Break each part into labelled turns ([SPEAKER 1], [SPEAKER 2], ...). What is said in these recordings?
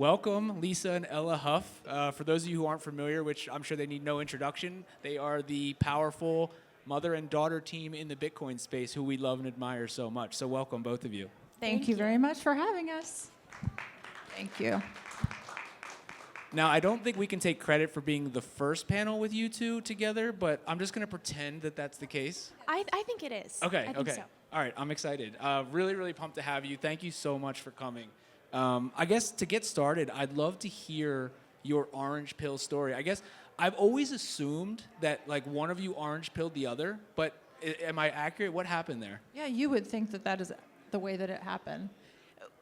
[SPEAKER 1] welcome Lisa and Ella Hough. For those of you who aren't familiar, which I'm sure they need no introduction, they are the powerful mother and daughter team in the Bitcoin space who we love and admire so much. So welcome, both of you.
[SPEAKER 2] Thank you very much for having us. Thank you.
[SPEAKER 1] Now, I don't think we can take credit for being the first panel with you two together, but I'm just going to pretend that that's the case.
[SPEAKER 3] I think it is.
[SPEAKER 1] Okay,
[SPEAKER 3] I think
[SPEAKER 1] okay.
[SPEAKER 3] so.
[SPEAKER 1] All right, I'm excited. Really, really pumped to have you. Thank you so much for coming. I guess to get started, I'd love to hear your orange pill story. I guess I've always assumed that like one of you orange pilled the other, but am I accurate? What happened there?
[SPEAKER 2] Yeah, you would think that that is the way that it happened.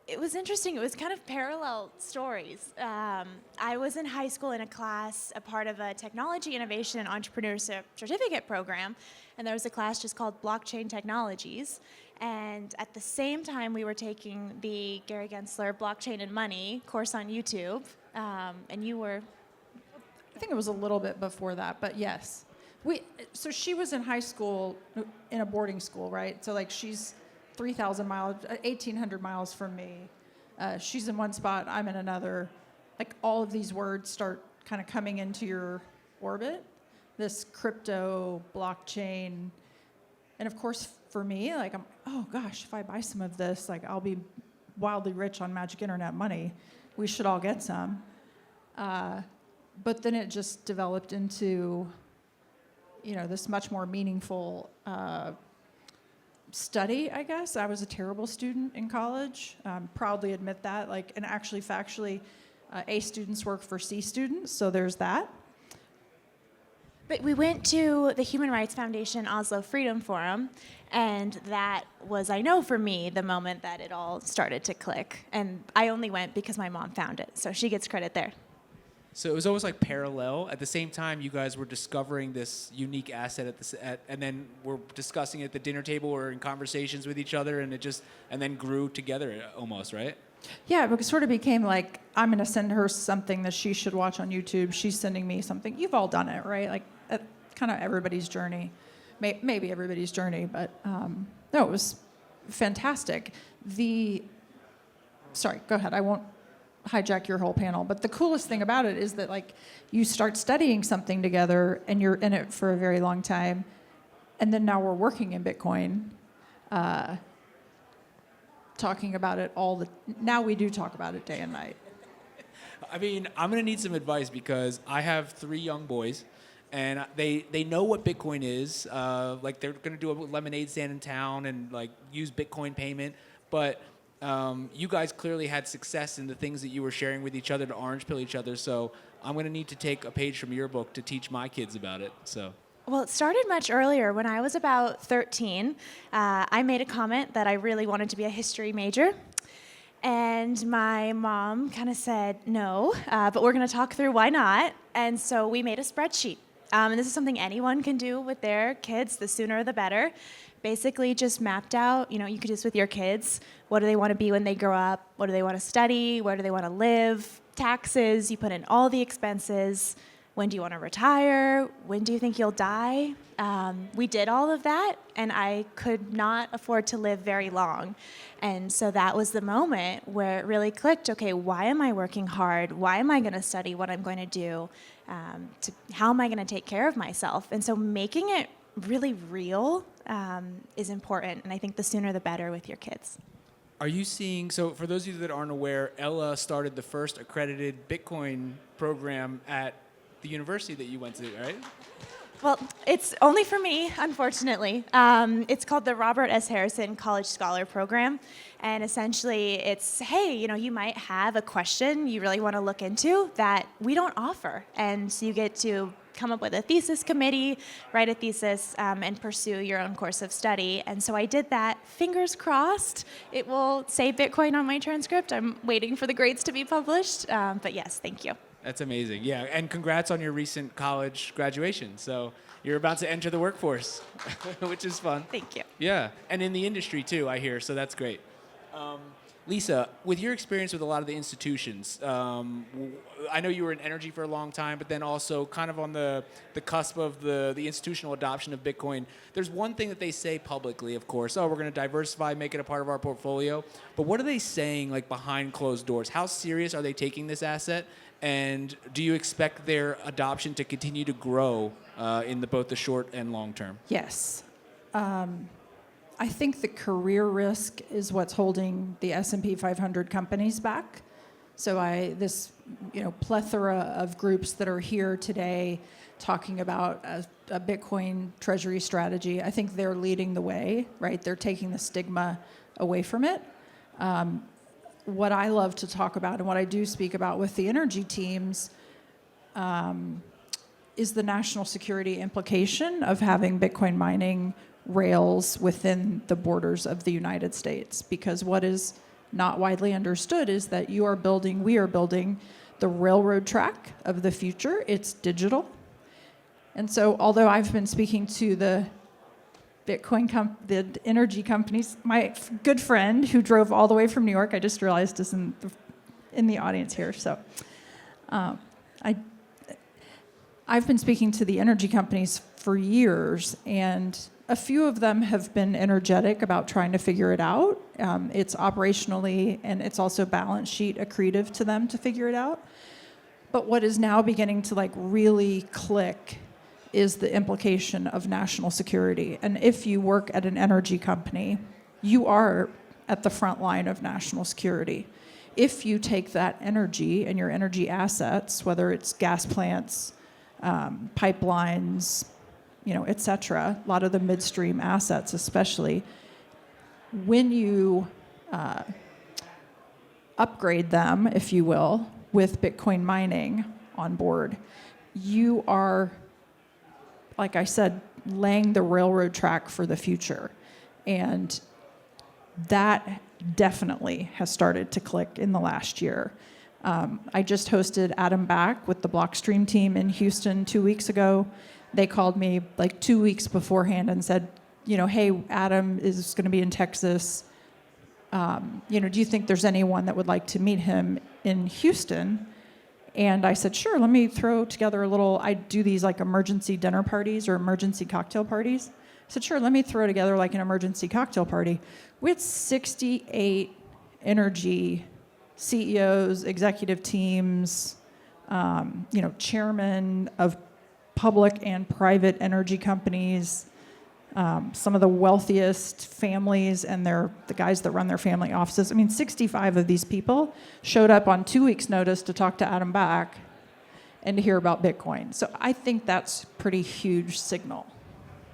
[SPEAKER 3] It was interesting. It was kind of parallel stories. I was in high school in a class, a part of a technology innovation and entrepreneurship certificate program, and there was a class just called Blockchain Technologies. And at the same time, we were taking the Gary Gensler Blockchain and Money course on YouTube, and you were...
[SPEAKER 2] I think it was a little bit before that, but yes. So she was in high school, in a boarding school, right? So like she's 3,000 miles, 1,800 miles from me. She's in one spot, I'm in another. Like all of these words start kind of coming into your orbit. This crypto, blockchain, and of course for me, like oh gosh, if I buy some of this, like I'll be wildly rich on magic internet money. We should all get some. But then it just developed into, this much more meaningful study, I guess. I was a terrible student in college. Proudly admit that. And actually, factually, A students work for C students, so there's that.
[SPEAKER 3] But we went to the Human Rights Foundation Oslo Freedom Forum, and that was, I know for me, the moment that it all started to click. And I only went because my mom found it, so she gets credit there.
[SPEAKER 1] So it was always like parallel. At the same time, you guys were discovering this unique asset and then we're discussing it at the dinner table or in conversations with each other, and and then grew together almost, right?
[SPEAKER 2] Yeah, it sort of became like, I'm going to send her something that she should watch on YouTube. She's sending me something. You've all done it, right? Like, kind of everybody's journey. Maybe everybody's journey, but no, it was fantastic. Sorry, go ahead. I won't hijack your whole panel, but the coolest thing about it is that you start studying something together and you're in it for a very long time, and then now we're working in Bitcoin, talking about it now we do talk about it day and night.
[SPEAKER 1] I mean, I'm gonna need some advice because I have 3 young boys, and they know what Bitcoin is. They're gonna do a lemonade stand in town and use Bitcoin payment, but you guys clearly had success in the things that you were sharing with each other to orange pill each other. So I'm going to need to take a page from your book to teach my kids about it. So.
[SPEAKER 3] Well, it started much earlier. When I was about 13, I made a comment that I really wanted to be a history major. And my mom kind of said, no, but we're going to talk through why not. And so we made a spreadsheet. And this is something anyone can do with their kids. The sooner the better. Basically just mapped out, you could do this with your kids. What do they want to be when they grow up? What do they want to study? Where do they want to live? Taxes, you put in all the expenses. When do you want to retire? When do you think you'll die? We did all of that, and I could not afford to live very long. And so that was the moment where it really clicked. Okay, why am I working hard? Why am I going to study what I'm going to do? How am I going to take care of myself? And so making it really real is important, and I think the sooner the better with your kids.
[SPEAKER 1] Are you seeing, so for those of you that aren't aware, Ella started the first accredited Bitcoin program at the university that you went to, right?
[SPEAKER 3] Well, it's only for me, unfortunately. It's called the Robert S. Harrison College Scholar Program. And essentially it's, hey, you might have a question you really want to look into that we don't offer. And so you get to come up with a thesis committee, write a thesis, and pursue your own course of study. And so I did that. Fingers crossed, it will say Bitcoin on my transcript. I'm waiting for the grades to be published. But yes, thank you.
[SPEAKER 1] That's amazing. Yeah, and congrats on your recent college graduation. So you're about to enter the workforce, which is fun.
[SPEAKER 3] Thank you.
[SPEAKER 1] Yeah, and in the industry too, I hear, so that's great. Lisa, with your experience with a lot of the institutions, I know you were in energy for a long time, but then also kind of on the cusp of the institutional adoption of Bitcoin. There's one thing that they say publicly, of course, oh, we're going to diversify, make it a part of our portfolio. But what are they saying like behind closed doors? How serious are they taking this asset? And do you expect their adoption to continue to grow in both the short and long term?
[SPEAKER 2] Yes. I think the career risk is what's holding the S&P 500 companies back. So this plethora of groups that are here today talking about a Bitcoin treasury strategy, I think they're leading the way, right? They're taking the stigma away from it. What I love to talk about and what I do speak about with the energy teams is the national security implication of having Bitcoin mining rails within the borders of the United States. Because what is not widely understood is that we are building the railroad track of the future. It's digital. And so although I've been speaking to the the energy companies, my good friend who drove all the way from New York, I just realized is in the audience here. So I've been speaking to the energy companies for years, and a few of them have been energetic about trying to figure it out. It's operationally and it's also balance sheet accretive to them to figure it out. But what is now beginning to really click is the implication of national security. And if you work at an energy company, you are at the front line of national security. If you take that energy and your energy assets, whether it's gas plants, pipelines, et cetera, a lot of the midstream assets especially, when you upgrade them, if you will, with Bitcoin mining on board, you are, like I said, laying the railroad track for the future. And that definitely has started to click in the last year. I just hosted Adam Back with the Blockstream team in Houston 2 weeks ago. They called me 2 weeks beforehand and said, hey, Adam is going to be in Texas. Do you think there's anyone that would like to meet him in Houston? And I said, sure, let me throw together I do these emergency dinner parties or emergency cocktail parties. I said, sure, let me throw together an emergency cocktail party. We had 68 energy CEOs, executive teams, chairmen of public and private energy companies, some of the wealthiest families and the guys that run their family offices. 65 of these people showed up on 2 weeks' notice to talk to Adam Back and to hear about Bitcoin. So I think that's pretty huge signal.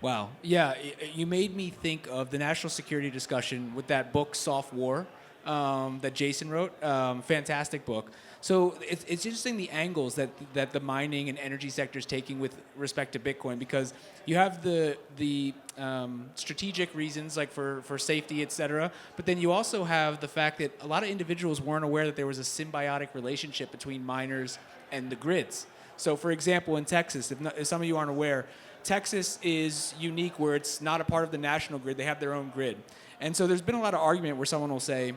[SPEAKER 1] Wow. Yeah, you made me think of the national security discussion with that book, Soft War, that Jason wrote. Fantastic book. So it's interesting the angles that the mining and energy sector is taking with respect to Bitcoin, because you have the strategic reasons for safety, et cetera, but then you also have the fact that a lot of individuals weren't aware that there was a symbiotic relationship between miners and the grids. So for example, in Texas, if some of you aren't aware, Texas is unique where it's not a part of the national grid. They have their own grid. And so there's been a lot of argument where someone will say,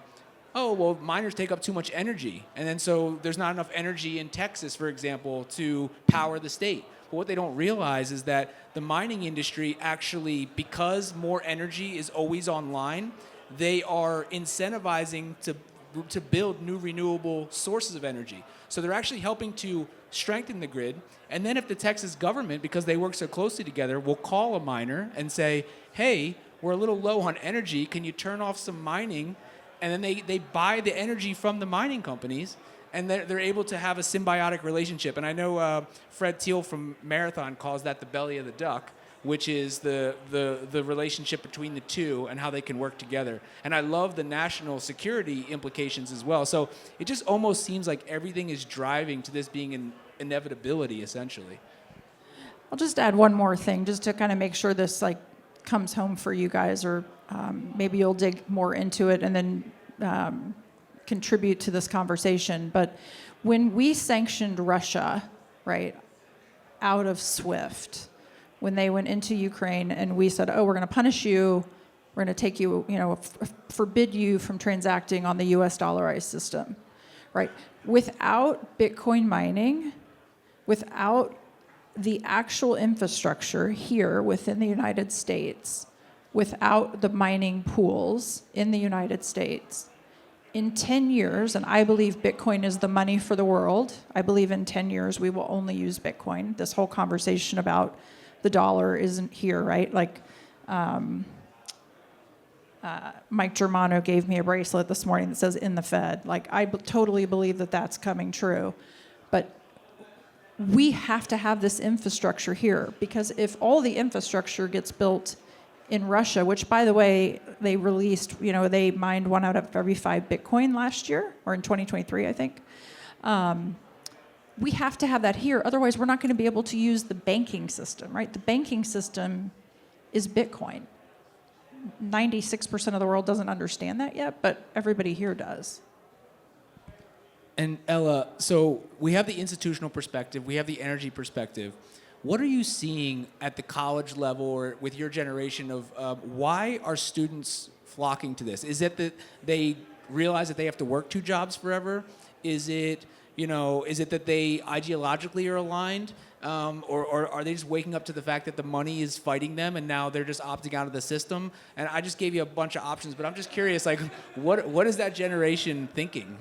[SPEAKER 1] oh, well, miners take up too much energy. And then so there's not enough energy in Texas, for example, to power the state. But what they don't realize is that the mining industry actually, because more energy is always online, they are incentivizing to build new renewable sources of energy. So they're actually helping to strengthen the grid. And then if the Texas government, because they work so closely together, will call a miner and say, hey, we're a little low on energy, can you turn off some mining? And then they buy the energy from the mining companies, and they're able to have a symbiotic relationship. And I know Fred Thiel from Marathon calls that the belly of the duck, which is the relationship between the two and how they can work together. And I love the national security implications as well. So it just almost seems like everything is driving to this being an inevitability, essentially.
[SPEAKER 2] I'll just add one more thing, just to kind of make sure this comes home for you guys, or maybe you'll dig more into it and then contribute to this conversation. But when we sanctioned Russia, right, out of SWIFT, when they went into Ukraine and we said, oh, we're going to punish you We're going to take you, forbid you from transacting on the U.S. dollarized system, right? Without Bitcoin mining, without the actual infrastructure here within the United States, without the mining pools in the United States, in 10 years, and I believe Bitcoin is the money for the world, I believe in 10 years we will only use Bitcoin. This whole conversation about the dollar isn't here, right? Like, Mike Germano gave me a bracelet this morning that says "in the Fed." Like, I totally believe that that's coming true. But we have to have this infrastructure here, because if all the infrastructure gets built in Russia, which, by the way, they released, they mined 1 out of every 5 Bitcoin last year, or in 2023, I think. We have to have that here. Otherwise, we're not going to be able to use the banking system, right? The banking system is Bitcoin. 96% of the world doesn't understand that yet, but everybody here does.
[SPEAKER 1] And Ella, so we have the institutional perspective, we have the energy perspective. What are you seeing at the college level or with your generation of why are students flocking to this? Is it that they realize that they have to work 2 jobs forever? Is it, is it that they ideologically are aligned? Or are they just waking up to the fact that the money is fighting them and now they're just opting out of the system? And I just gave you a bunch of options, but I'm just curious, like, what is that generation thinking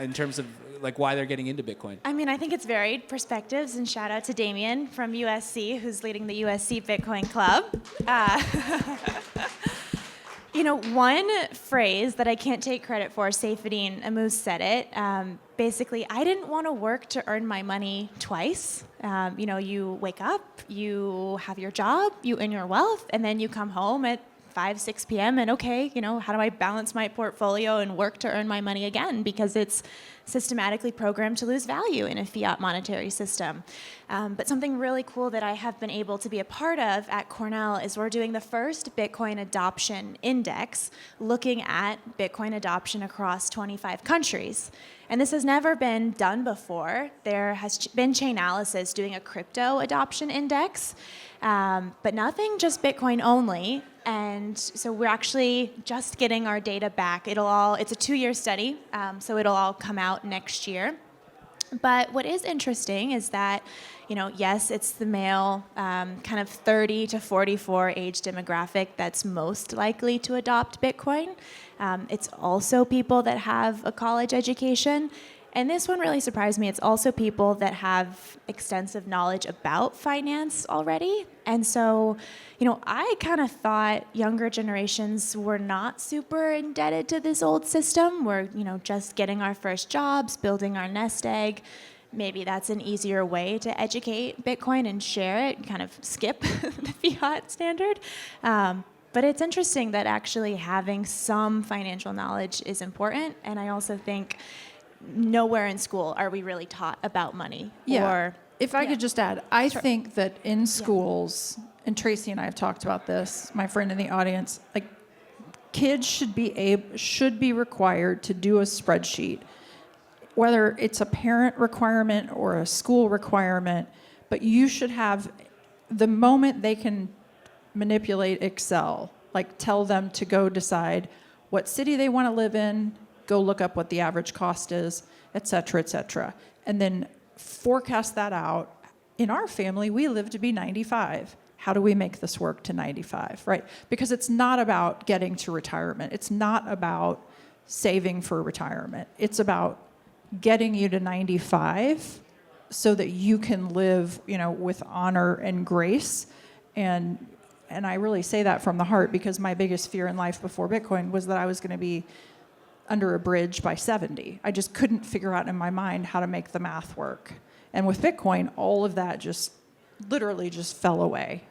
[SPEAKER 1] in terms of like why they're getting into Bitcoin?
[SPEAKER 3] I mean, I think it's varied perspectives, and shout out to Damien from USC, who's leading the USC Bitcoin Club. One phrase that I can't take credit for, Saifedean Ammous said it. Basically, I didn't want to work to earn my money twice. You wake up, you have your job, you earn your wealth, and then you come home at 5, 6 p.m. and okay, how do I balance my portfolio and work to earn my money again? Because it's systematically programmed to lose value in a fiat monetary system. But something really cool that I have been able to be a part of at Cornell is we're doing the first Bitcoin adoption index, looking at Bitcoin adoption across 25 countries. And this has never been done before. There has been Chainalysis doing a crypto adoption index, but nothing just Bitcoin only. And so we're actually just getting our data back. It's a 2-year study, so it'll all come out next year. But what is interesting is that, yes, it's the male kind of 30 to 44 age demographic that's most likely to adopt Bitcoin. It's also people that have a college education. And this one really surprised me. It's also people that have extensive knowledge about finance already. And so, I kind of thought younger generations were not super indebted to this old system. We're, just getting our first jobs, building our nest egg. Maybe that's an easier way to educate Bitcoin and share it, kind of skip the fiat standard. But it's interesting that actually having some financial knowledge is important. And I also think nowhere in school are we really taught about money.
[SPEAKER 2] Yeah. If I could just add, I think that in schools, and Tracy and I have talked about this, my friend in the audience, like, kids should be required to do a spreadsheet, whether it's a parent requirement or a school requirement, but you should have, the moment they can manipulate Excel, like, tell them to go decide what city they want to live in, go look up what the average cost is, et cetera, and then forecast that out. In our family, we live to be 95. How do we make this work to 95, right? Because it's not about getting to retirement. It's not about saving for retirement. It's about getting you to 95 so that you can live, with honor and grace. And I really say that from the heart, because my biggest fear in life before Bitcoin was that I was going to be under a bridge by 70. I just couldn't figure out in my mind how to make the math work. And with Bitcoin, all of that just literally just fell away.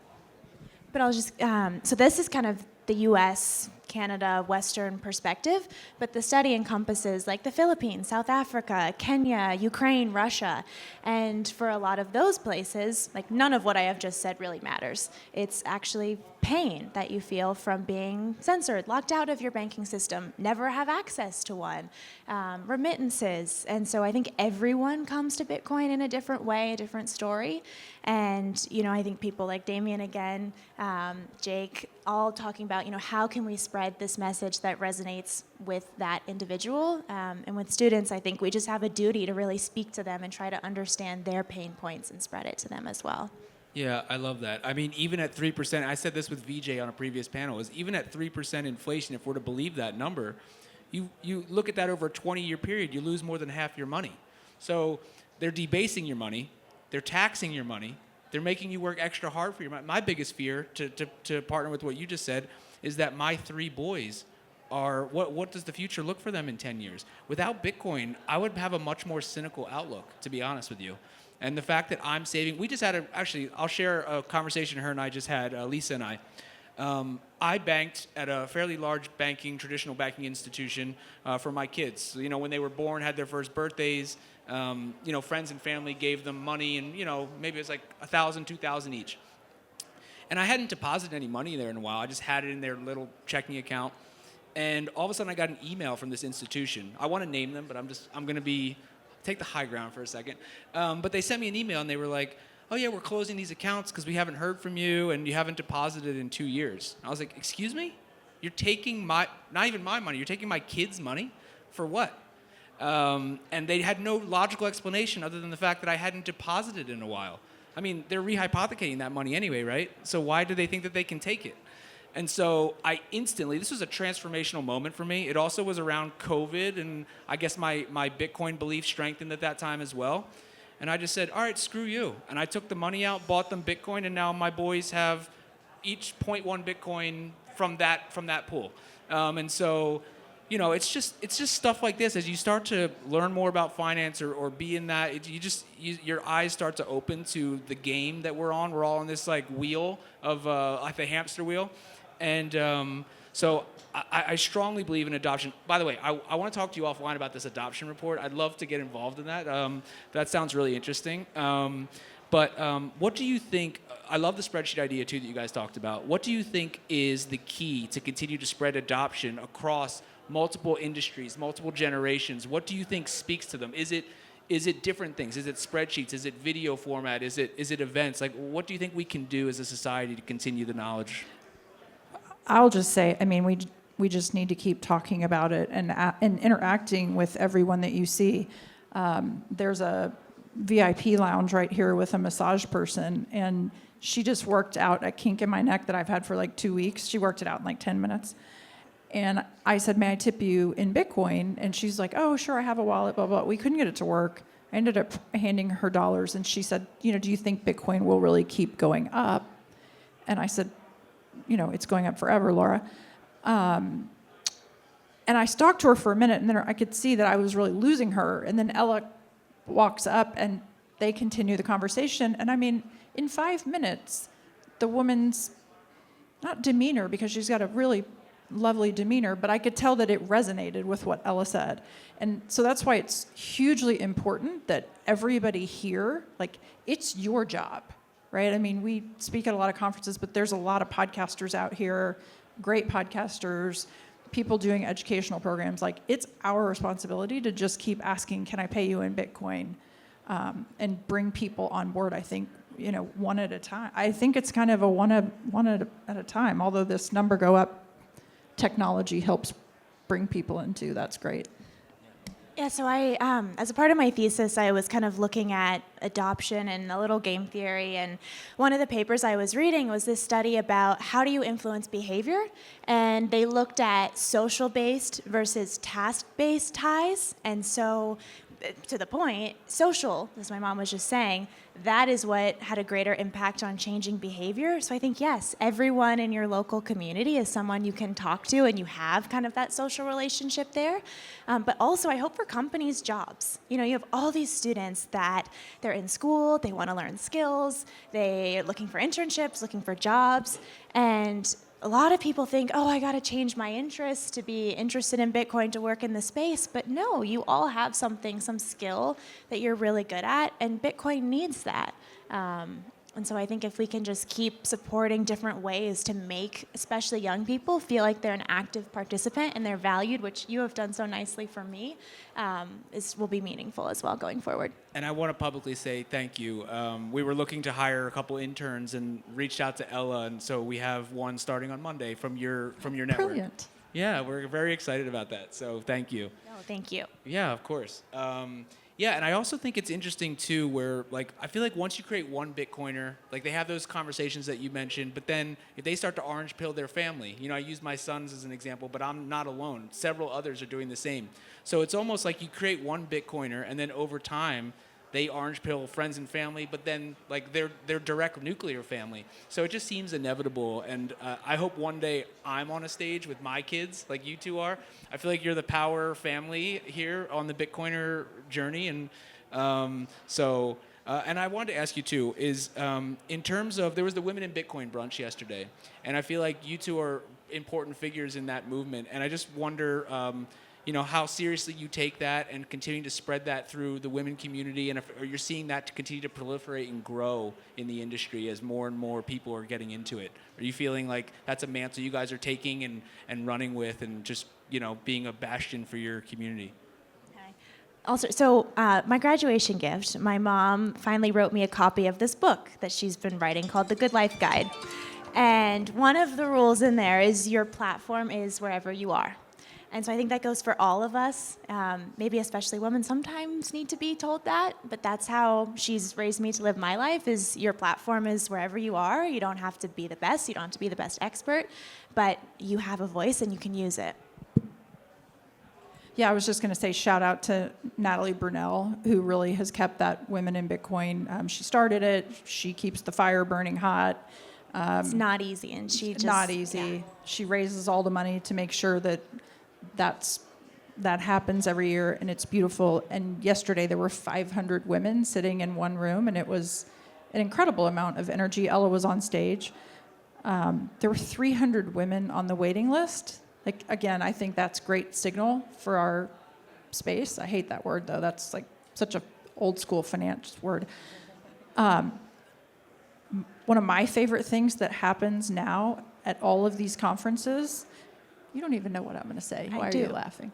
[SPEAKER 3] But I'll just, so this is kind of the US Canada, Western perspective, but the study encompasses like the Philippines, South Africa, Kenya, Ukraine, Russia. And for a lot of those places, like none of what I have just said really matters. It's actually pain that you feel from being censored, locked out of your banking system, never have access to one, remittances. And so I think everyone comes to Bitcoin in a different way, a different story. And, I think people like Damien again, Jake, all talking about, how can we spread this message that resonates with that individual? And with students, I think we just have a duty to really speak to them and try to understand their pain points and spread it to them as well.
[SPEAKER 1] Yeah, I love that. I mean, even at 3%, I said this with VJ on a previous panel, is even at 3% inflation, if we're to believe that number, you look at that over a 20-year period, you lose more than half your money. So they're debasing your money, they're taxing your money, they're making you work extra hard for your money. My biggest fear, to partner with what you just said, is that my 3 boys are, what does the future look for them in 10 years? Without Bitcoin, I would have a much more cynical outlook, to be honest with you. And the fact that I'm saving, we just had I'll share a conversation her and I just had, Lisa and I. I banked at a fairly large traditional banking institution for my kids. So, when they were born, had their first birthdays, friends and family gave them money, and, maybe it was like $1,000, $2,000 each. And I hadn't deposited any money there in a while. I just had it in their little checking account. And all of a sudden I got an email from this institution. I want to name them, but I'm going to take the high ground for a second. But they sent me an email and they were like, oh yeah, we're closing these accounts because we haven't heard from you and you haven't deposited in 2 years. I was like, excuse me? You're taking not even my money, you're taking my kids' money? For what? And they had no logical explanation other than the fact that I hadn't deposited in a while. I mean, they're rehypothecating that money anyway, right? So why do they think that they can take it? And so this was a transformational moment for me. It also was around COVID, and I guess my Bitcoin belief strengthened at that time as well. And I just said, all right, screw you. And I took the money out, bought them Bitcoin, and now my boys have each 0.1 Bitcoin from that pool. And so, it's just stuff like this. As you start to learn more about finance or be in that, your eyes start to open to the game that we're on. We're all on this like wheel of like the hamster wheel. And so I strongly believe in adoption. By the way, I want to talk to you offline about this adoption report. I'd love to get involved in that. That sounds really interesting. But what do you think? I love the spreadsheet idea, too, that you guys talked about. What do you think is the key to continue to spread adoption across multiple industries, multiple generations? What do you think speaks to them? Is it different things? Is it spreadsheets? Is it video format? Is it events? Like, what do you think we can do as a society to continue the knowledge?
[SPEAKER 2] I'll just say, we just need to keep talking about it and interacting with everyone that you see. There's a VIP lounge right here with a massage person, and she just worked out a kink in my neck that I've had for like 2 weeks. She worked it out in like 10 minutes. And I said, may I tip you in Bitcoin? And she's like, oh, sure, I have a wallet, blah, blah. We couldn't get it to work. I ended up handing her dollars, and she said, do you think Bitcoin will really keep going up? And I said, it's going up forever, Laura. And I stalked her for a minute, and then I could see that I was really losing her. And then Ella walks up, and they continue the conversation. And in 5 minutes, the woman's, not demeanor, because she's got a really lovely demeanor, but I could tell that it resonated with what Ella said. And so that's why it's hugely important that everybody here, it's your job. Right? We speak at a lot of conferences, but there's a lot of podcasters out here, great podcasters, people doing educational programs. It's our responsibility to just keep asking, can I pay you in Bitcoin? And bring people on board, I think, one at a time. I think it's kind of a one at a time. Although this number go up, technology helps bring people into. That's great.
[SPEAKER 3] Yeah, so I, as a part of my thesis, I was kind of looking at adoption and a little game theory, and one of the papers I was reading was this study about how do you influence behavior, and they looked at social-based versus task-based ties, and so to the point, social, as my mom was just saying, that is what had a greater impact on changing behavior. So I think, yes, everyone in your local community is someone you can talk to and you have kind of that social relationship there. But also, I hope for companies' jobs. You have all these students that they're in school, they want to learn skills, they're looking for internships, looking for jobs, and a lot of people think, oh, I got to change my interests to be interested in Bitcoin to work in the space. But no, you all have something, some skill that you're really good at, and Bitcoin needs that. And so I think if we can just keep supporting different ways to make especially young people feel like they're an active participant and they're valued, which you have done so nicely for me, will be meaningful as well going forward.
[SPEAKER 1] And I want to publicly say thank you. We were looking to hire a couple interns and reached out to Ella, and so we have one starting on Monday from your network.
[SPEAKER 2] Brilliant.
[SPEAKER 1] Yeah, we're very excited about that. So thank you.
[SPEAKER 3] No, thank you.
[SPEAKER 1] Yeah, of course. Yeah, and I also think it's interesting too, where like I feel like once you create one Bitcoiner, like they have those conversations that you mentioned, but then if they start to orange pill their family, I use my sons as an example, but I'm not alone. Several others are doing the same. So it's almost like you create one Bitcoiner, and then over time, they orange pill friends and family, but then like their direct nuclear family. So it just seems inevitable, and I hope one day I'm on a stage with my kids, like you two are. I feel like you're the power family here on the Bitcoiner journey, and and I wanted to ask you too, is in terms of, there was the Women in Bitcoin brunch yesterday, and I feel like you two are important figures in that movement, and I just wonder, how seriously you take that and continuing to spread that through the women community, and if you're seeing that to continue to proliferate and grow in the industry as more and more people are getting into it. Are you feeling like that's a mantle you guys are taking and running with, and just, being a bastion for your community?
[SPEAKER 3] Also, so my graduation gift, my mom finally wrote me a copy of this book that she's been writing called The Good Life Guide. And one of the rules in there is your platform is wherever you are. And so I think that goes for all of us. Maybe especially women sometimes need to be told that, but that's how she's raised me to live my life, is your platform is wherever you are. You don't have to be the best, you don't have to be the best expert, but you have a voice and you can use it.
[SPEAKER 2] Yeah, I was just going to say shout out to Natalie Brunell, who really has kept that Women in Bitcoin. She started it. She keeps the fire burning hot.
[SPEAKER 3] It's not easy, and she just...
[SPEAKER 2] Not easy.
[SPEAKER 3] Yeah.
[SPEAKER 2] She raises all the money to make sure that happens every year, and it's beautiful. And yesterday there were 500 women sitting in one room, and it was an incredible amount of energy. Ella was on stage. There were 300 women on the waiting list. Like, again, I think that's great signal for our space. I hate that word, though. That's like such a old school finance word. One of my favorite things that happens now at all of these conferences, you don't even know what I'm going to say. Why are you laughing?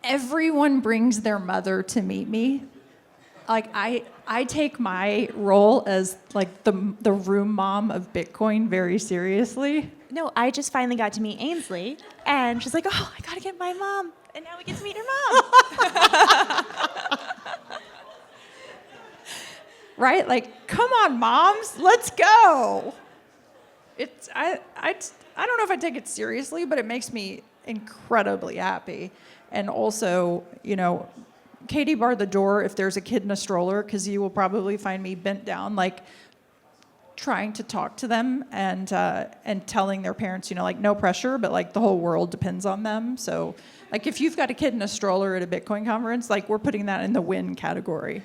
[SPEAKER 2] Everyone brings their mother to meet me. Like, I take my role as like the room mom of Bitcoin very seriously.
[SPEAKER 3] No, I just finally got to meet Ainsley, and she's like, oh, I got to get my mom. And now we get to meet her mom.
[SPEAKER 2] Right? Like, come on, moms, let's go. I don't know if I take it seriously, but it makes me incredibly happy. And also, Katie barred the door if there's a kid in a stroller, because you will probably find me bent down, like trying to talk to them and telling their parents, like no pressure, but like the whole world depends on them. So like if you've got a kid in a stroller at a Bitcoin conference, like we're putting that in the win category.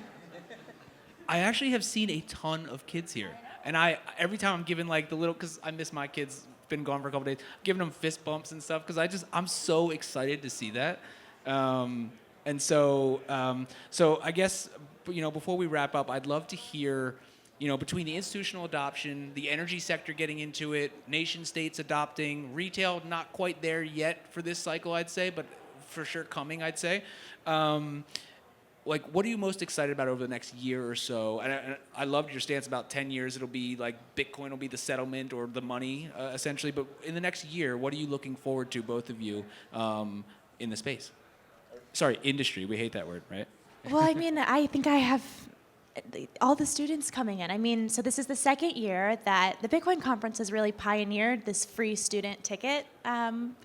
[SPEAKER 1] I actually have seen a ton of kids here. And every time I'm giving like the little, because I miss my kids, been gone for a couple days, giving them fist bumps and stuff, because I'm so excited to see that. And so I guess, before we wrap up, I'd love to hear, between the institutional adoption, the energy sector getting into it, nation states adopting, retail not quite there yet for this cycle, I'd say, but for sure coming, I'd say. Like, what are you most excited about over the next year or so? And I loved your stance about 10 years. It'll be like Bitcoin will be the settlement or the money, essentially. But in the next year, what are you looking forward to, both of you, in the space? Sorry, industry. We hate that word, right?
[SPEAKER 3] Well, I mean, I think I have all the students coming in. I mean, so this is the second year that the Bitcoin conference has really pioneered this free student ticket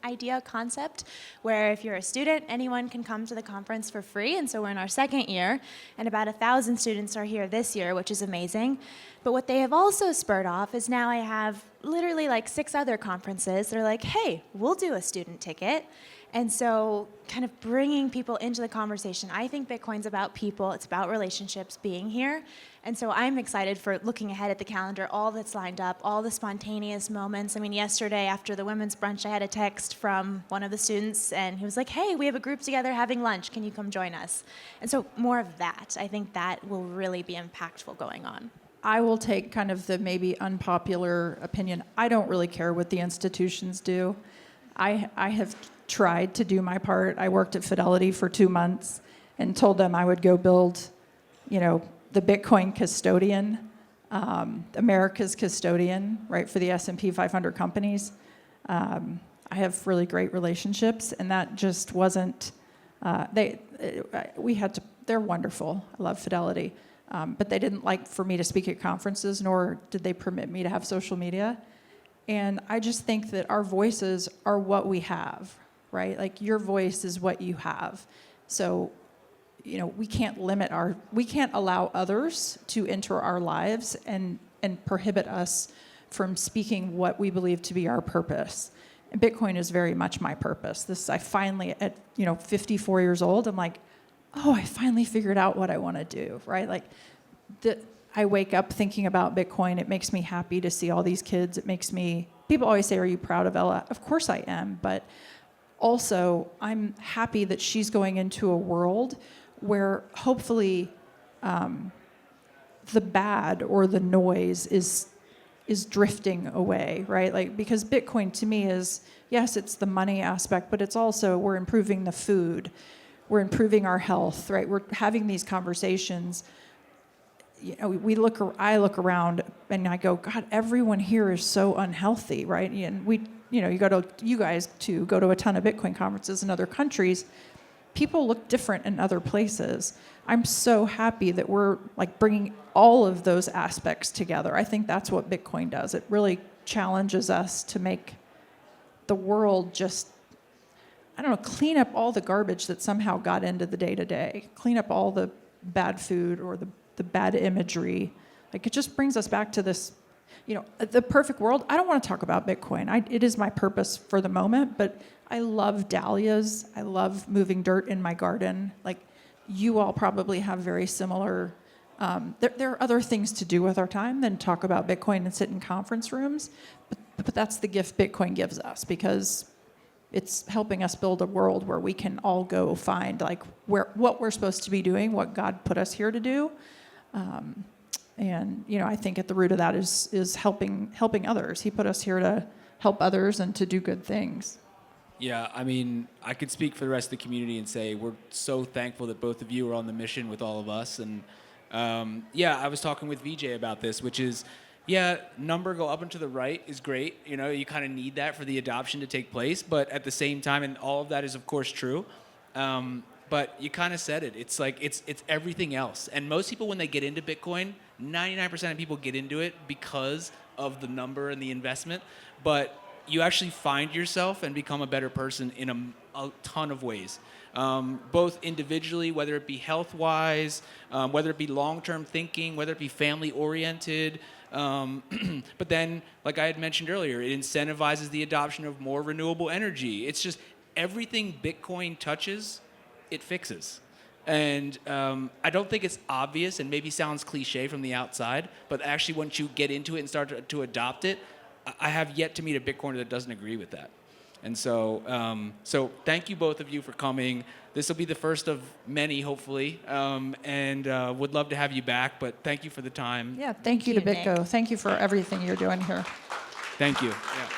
[SPEAKER 3] idea concept, where if you're a student, anyone can come to the conference for free. And so we're in our second year, and about 1,000 students are here this year, which is amazing. But what they have also spurred off is now I have literally like 6 other conferences that are like, hey, we'll do a student ticket. And so kind of bringing people into the conversation. I think Bitcoin's about people. It's about relationships being here. And so I'm excited for looking ahead at the calendar, all that's lined up, all the spontaneous moments. I mean, yesterday after the women's brunch, I had a text from one of the students, and he was like, hey, we have a group together having lunch. Can you come join us? And so more of that. I think that will really be impactful going on.
[SPEAKER 2] I will take kind of the maybe unpopular opinion. I don't really care what the institutions do. I have tried to do my part. I worked at Fidelity for 2 months and told them I would go build, the Bitcoin custodian, America's custodian, right, for the S&P 500 companies. I have really great relationships, and that just wasn't. They're wonderful. I love Fidelity, but they didn't like for me to speak at conferences, nor did they permit me to have social media. And I just think that our voices are what we have, right? Like your voice is what you have. So, we can't allow others to enter our lives and prohibit us from speaking what we believe to be our purpose. And Bitcoin is very much my purpose. I finally, at 54 years old, I'm like, oh, I finally figured out what I want to do, right? Like, I wake up thinking about Bitcoin. It makes me happy to see all these kids. People always say, are you proud of Ella? Of course I am, but also I'm happy that she's going into a world where hopefully the bad or the noise is drifting away, right? Like, because Bitcoin to me is, yes, it's the money aspect, but it's also we're improving the food. We're improving our health, right? We're having these conversations. I look around and I go, God, everyone here is so unhealthy, right? And you guys too go to a ton of Bitcoin conferences in other countries. People look different in other places. I'm so happy that we're like bringing all of those aspects together. I think that's what Bitcoin does. It really challenges us to make the world just, clean up all the garbage that somehow got into the day-to-day, clean up all the bad food or the bad imagery. Like, it just brings us back to this, the perfect world. I don't want to talk about Bitcoin. It is my purpose for the moment, but I love dahlias. I love moving dirt in my garden. Like, you all probably have very similar, there are other things to do with our time than talk about Bitcoin and sit in conference rooms, but that's the gift Bitcoin gives us, because it's helping us build a world where we can all go find what we're supposed to be doing, what God put us here to do. And I think at the root of that is helping others. He put us here to help others and to do good things.
[SPEAKER 1] Yeah, I mean, I could speak for the rest of the community and say we're so thankful that both of you are on the mission with all of us. And I was talking with VJ about this, which is, number go up and to the right is great. You kind of need that for the adoption to take place. But at the same time, and all of that is, of course, true. But you kind of said it. It's like it's everything else. And most people, when they get into Bitcoin, 99% of people get into it because of the number and the investment. But you actually find yourself and become a better person in a ton of ways. Both individually, whether it be health-wise, whether it be long-term thinking, whether it be family-oriented. But then, like I had mentioned earlier, it incentivizes the adoption of more renewable energy. It's just everything Bitcoin touches, it fixes. And I don't think it's obvious and maybe sounds cliche from the outside, but actually once you get into it and start to adopt it, I have yet to meet a Bitcoiner that doesn't agree with that. And so thank you both of you for coming. This will be the first of many, hopefully, and would love to have you back, but thank you for the time.
[SPEAKER 2] Yeah, thank you to BitGo. Thank you for everything you're doing here.
[SPEAKER 1] Thank you. Yeah.